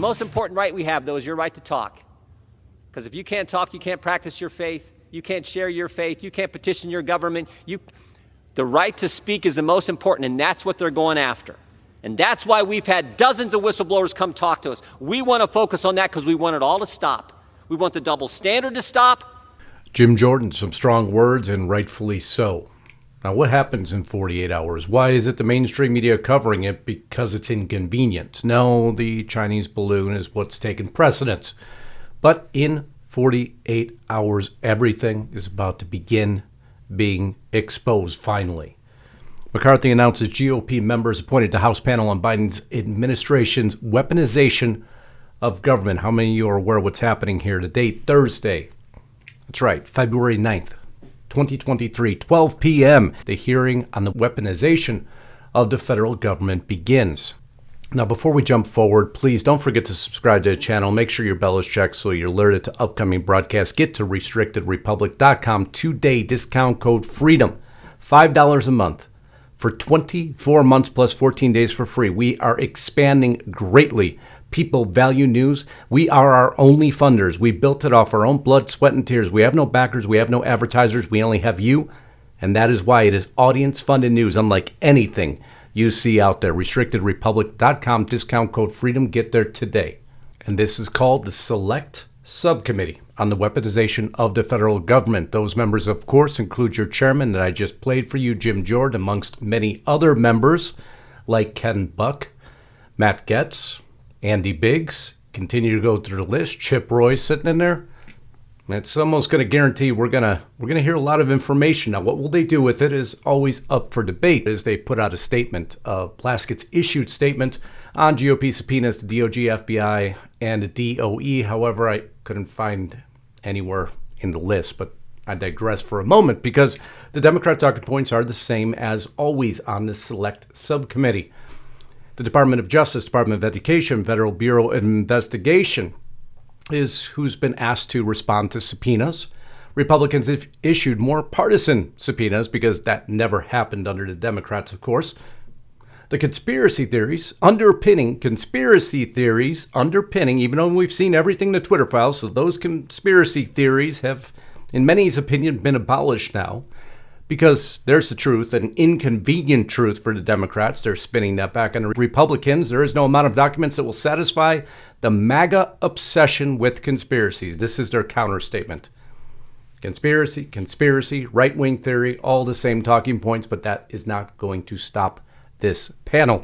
most important right we have, though, is your right to talk. Because if you can't talk, you can't practice your faith, you can't share your faith, you can't petition your government. The right to speak is the most important, and that's what they're going after. And that's why we've had dozens of whistleblowers come talk to us. We want to focus on that because we want it all to stop. We want the double standard to stop. Jim Jordan, some strong words, and rightfully so. Now, what happens in 48 hours? Why is it the mainstream media covering it? Because it's inconvenient. No, the Chinese balloon is what's taken precedence. But in 48 hours, everything is about to begin being exposed, finally. McCarthy announces GOP members appointed to House panel on Biden's administration's weaponization of government. How many of you are aware of what's happening here today? Thursday. That's right, February 9th, 2023, 12 p.m. The hearing on the weaponization of the federal government begins. Now, before we jump forward, please don't forget to subscribe to the channel. Make sure your bell is checked so you're alerted to upcoming broadcasts. Get to restrictedrepublic.com today. Discount code FREEDOM, $5 a month for 24 months plus 14 days for free. We are expanding greatly. People value news. We are our only funders. We built it off our own blood, sweat, and tears. We have no backers. We have no advertisers. We only have you. And that is why it is audience-funded news, unlike anything you see out there. RestrictedRepublic.com, discount code FREEDOM. Get there today. And this is called the Select Subcommittee on the Weaponization of the Federal Government. Those members, of course, include your chairman that I just played for you, Jim Jordan, amongst many other members like Ken Buck, Matt Getz, Andy Biggs. Continue to go through the list. Chip Roy sitting in there. It's almost going to guarantee we're going to hear a lot of information. Now, what will they do with it is always up for debate. As they put out a statement, Plaskett's issued statement on GOP subpoenas to DOJ, FBI, and DOE. However, I couldn't find anywhere in the list, but I digress for a moment because the Democrat talking points are the same as always on the Select Subcommittee. The Department of Justice, Department of Education, Federal Bureau of Investigation is who's been asked to respond to subpoenas. Republicans have issued more partisan subpoenas because that never happened under the Democrats, of course. The conspiracy theories underpinning, even though we've seen everything in the Twitter files, so those conspiracy theories have, in many's opinion, been abolished now. Because there's the truth, an inconvenient truth for the Democrats. They're spinning that back on the Republicans. There is no amount of documents that will satisfy the MAGA obsession with conspiracies. This is their counter statement. Conspiracy, right-wing theory, all the same talking points, but that is not going to stop this panel.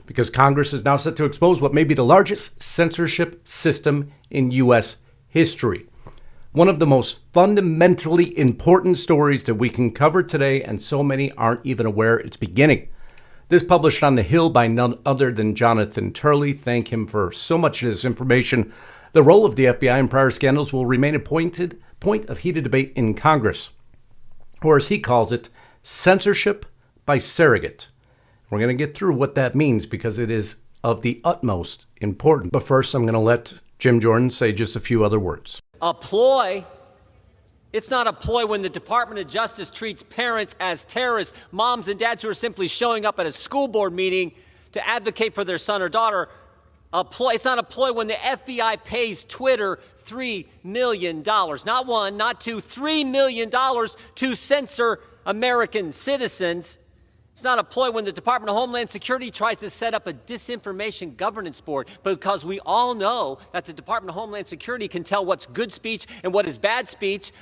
Because Congress is now set to expose what may be the largest censorship system in U.S. history. One of the most fundamentally important stories that we can cover today, and so many aren't even aware it's beginning. This published on The Hill by none other than Jonathan Turley. Thank him for so much of this information. The role of the FBI in prior scandals will remain a point of heated debate in Congress, or as he calls it, censorship by surrogate. We're going to get through what that means because it is of the utmost importance. But first, I'm going to let Jim Jordan say just a few other words. A ploy? It's not a ploy when the Department of Justice treats parents as terrorists, moms and dads who are simply showing up at a school board meeting to advocate for their son or daughter. It's not a ploy when the FBI pays Twitter $3 million, not one, not two, $3 million to censor American citizens. It's not a ploy when the Department of Homeland Security tries to set up a disinformation governance board, because we all know that the Department of Homeland Security can tell what's good speech and what is bad speech,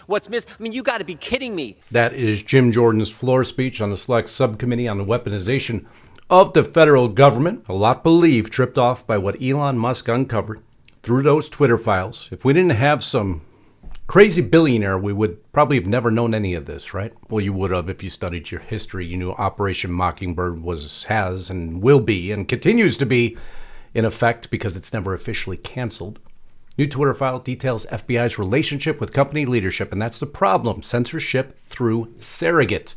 you got to be kidding me. That is Jim Jordan's floor speech on the Select Subcommittee on the Weaponization of the Federal Government. A lot believed tripped off by what Elon Musk uncovered through those Twitter files. If we didn't have some crazy billionaire, we would probably have never known any of this, right? Well, you would have if you studied your history. You knew Operation Mockingbird has and will be and continues to be in effect because it's never officially canceled. New Twitter file details FBI's relationship with company leadership, and that's the problem, censorship through surrogate.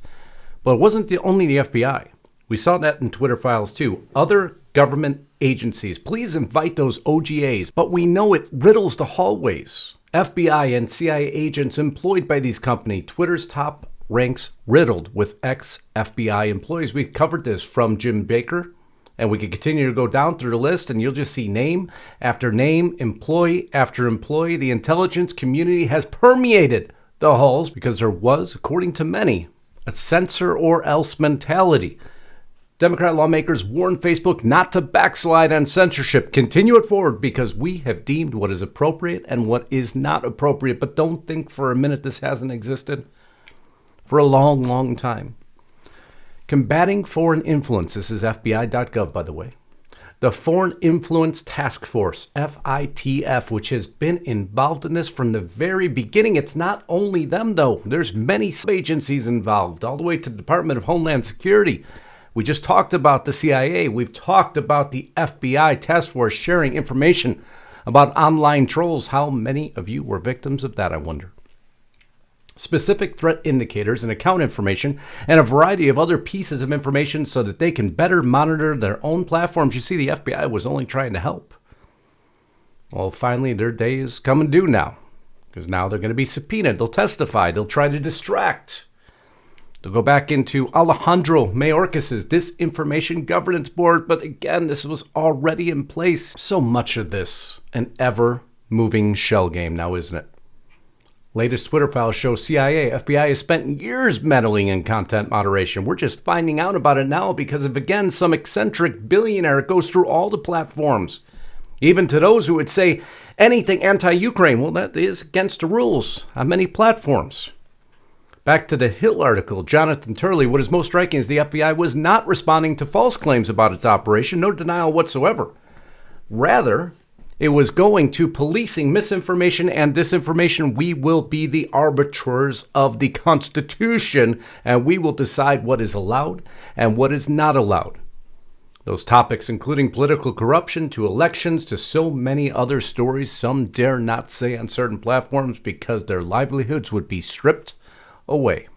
But it wasn't only the FBI. We saw that in Twitter files too. Other government agencies, please invite those OGAs, but we know it riddles the hallways. FBI and CIA agents employed by these companies. Twitter's top ranks riddled with ex-FBI employees. We covered this from Jim Baker And we could continue to go down through the list, and you'll just see name after name, employee after employee. The intelligence community has permeated the halls because there was, according to many, a censor or else mentality. Democrat lawmakers warn Facebook not to backslide on censorship. Continue it forward because we have deemed what is appropriate and what is not appropriate. But don't think for a minute this hasn't existed for a long, long time. Combating foreign influence. This is FBI.gov, by the way. The Foreign Influence Task Force, FITF, which has been involved in this from the very beginning. It's not only them, though. There's many agencies involved, all the way to the Department of Homeland Security. We just talked about the CIA. We've talked about the FBI task force sharing information about online trolls. How many of you were victims of that, I wonder? Specific threat indicators and account information and a variety of other pieces of information so that they can better monitor their own platforms. You see, the FBI was only trying to help. Well, finally, their day is coming due now because now they're going to be subpoenaed. They'll testify. They'll try to distract. They'll go back into Alejandro Mayorkas's Disinformation Governance Board, but again, this was already in place. So much of this, an ever-moving shell game now, isn't it? Latest Twitter files show CIA, FBI has spent years meddling in content moderation. We're just finding out about it now because of, again, some eccentric billionaire goes through all the platforms. Even to those who would say anything anti-Ukraine, well, that is against the rules on many platforms. Back to the Hill article, Jonathan Turley, what is most striking is the FBI was not responding to false claims about its operation, no denial whatsoever. Rather, it was going to policing misinformation and disinformation. We will be the arbiters of the Constitution, and we will decide what is allowed and what is not allowed. Those topics including political corruption to elections to so many other stories some dare not say on certain platforms because their livelihoods would be stripped away.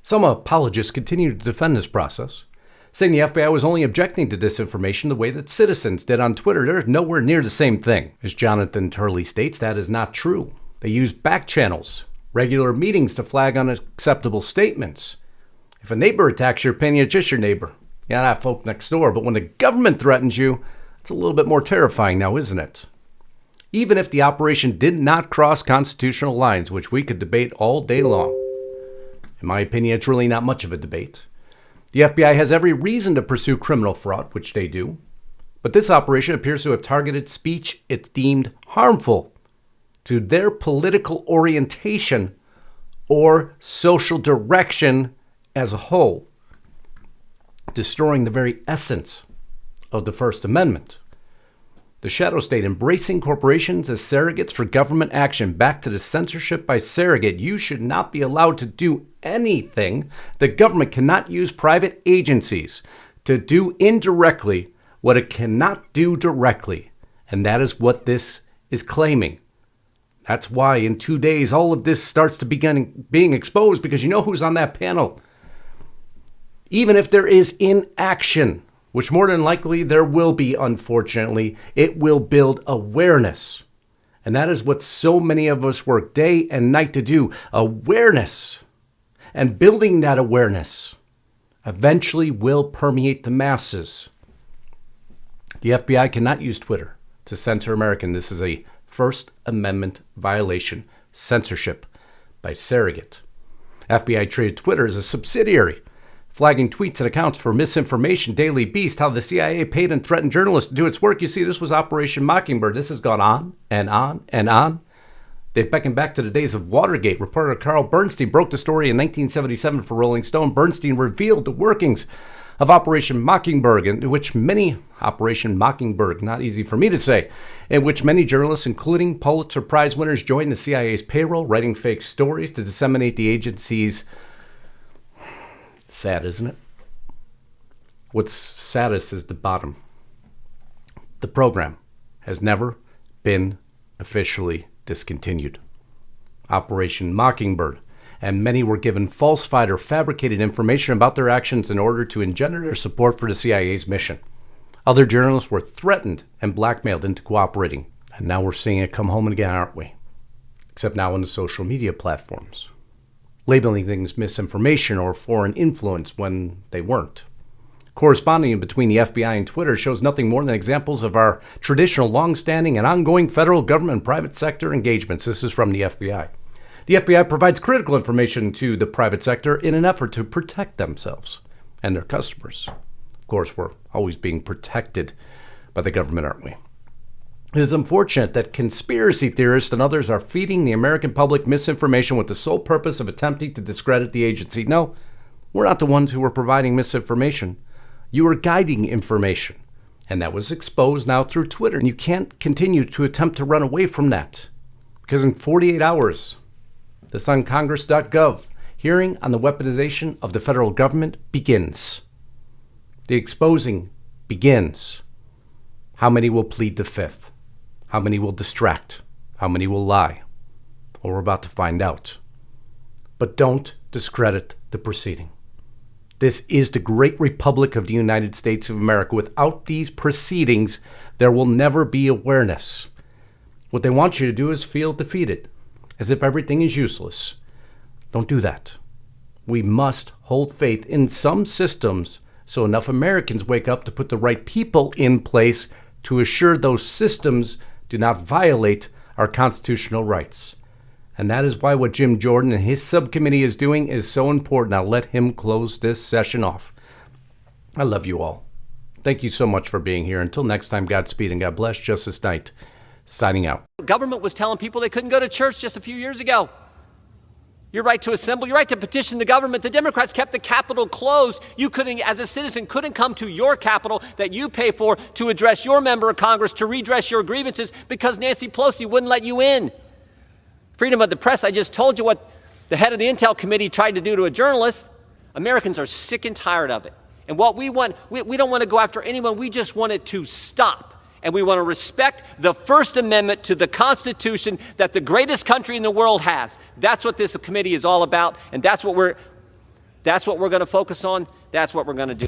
Some apologists continue to defend this process, saying the FBI was only objecting to disinformation the way that citizens did on Twitter. They're nowhere near the same thing. As Jonathan Turley states, that is not true. They use back channels, regular meetings to flag unacceptable statements. If a neighbor attacks your opinion, it's just your neighbor. You're not folk next door. But when the government threatens you, it's a little bit more terrifying now, isn't it? Even if the operation did not cross constitutional lines, which we could debate all day long. In my opinion, it's really not much of a debate. The FBI has every reason to pursue criminal fraud, which they do. But this operation appears to have targeted speech it's deemed harmful to their political orientation or social direction as a whole, destroying the very essence of the First Amendment. The shadow state embracing corporations as surrogates for government action. Back to the censorship by surrogate. You should not be allowed to do anything. The government cannot use private agencies to do indirectly what it cannot do directly. And that is what this is claiming. That's why in 2 days all of this starts to begin being exposed, because you know who's on that panel. Even if there is inaction, which more than likely there will be, unfortunately, it will build awareness. And that is what so many of us work day and night to do. Awareness. And building that awareness eventually will permeate the masses. The FBI cannot use Twitter to censor Americans. This is a First Amendment violation. Censorship by surrogate. FBI treated Twitter as a subsidiary, flagging tweets and accounts for misinformation. Daily Beast, how the CIA paid and threatened journalists to do its work. You see, this was Operation Mockingbird. This has gone on and on and on. They beckon back to the days of Watergate. Reporter Carl Bernstein broke the story in 1977 for Rolling Stone. Bernstein revealed the workings of Operation Mockingbird, in which many, Operation Mockingbird, not easy for me to say, in which many journalists, including Pulitzer Prize winners, joined the CIA's payroll, writing fake stories to disseminate the agency's. Sad, isn't it? What's saddest is the bottom. The program has never been officially discontinued. Operation Mockingbird, and many were given falsified or fabricated information about their actions in order to engender their support for the CIA's mission. Other journalists were threatened and blackmailed into cooperating, and now we're seeing it come home again, aren't we? Except now on the social media platforms, labeling things misinformation or foreign influence when they weren't. corresponding between the FBI and Twitter shows nothing more than examples of our traditional, long-standing, and ongoing federal government and private sector engagements. This is from the FBI. The FBI provides critical information to the private sector in an effort to protect themselves and their customers. Of course, we're always being protected by the government, aren't we? It is unfortunate that conspiracy theorists and others are feeding the American public misinformation with the sole purpose of attempting to discredit the agency. No, we're not the ones who are providing misinformation. You are guiding information. And that was exposed now through Twitter. And you can't continue to attempt to run away from that. Because in 48 hours, this on Congress.gov, hearing on the weaponization of the federal government begins. The exposing begins. How many will plead the fifth? How many will distract? How many will lie? Well, we're about to find out. But don't discredit the proceeding. This is the great republic of the United States of America. Without these proceedings, there will never be awareness. What they want you to do is feel defeated, as if everything is useless. Don't do that. We must hold faith in some systems so enough Americans wake up to put the right people in place to assure those systems do not violate our constitutional rights. And that is why what Jim Jordan and his subcommittee is doing is so important. I'll let him close this session off. I love you all. Thank you so much for being here. Until next time, Godspeed and God bless. Justus Knight, signing out. Government was telling people they couldn't go to church just a few years ago. Your right to assemble, your right to petition the government. The Democrats kept the Capitol closed. You couldn't, as a citizen, couldn't come to your Capitol that you pay for to address your member of Congress, to redress your grievances because Nancy Pelosi wouldn't let you in. Freedom of the press, I just told you what the head of the Intel Committee tried to do to a journalist. Americans are sick and tired of it. And what we want, we don't want to go after anyone. We just want it to stop. And we want to respect the First Amendment to the Constitution that the greatest country in the world has. That's what this committee is all about, and that's what we're going to focus on. That's what we're going to do.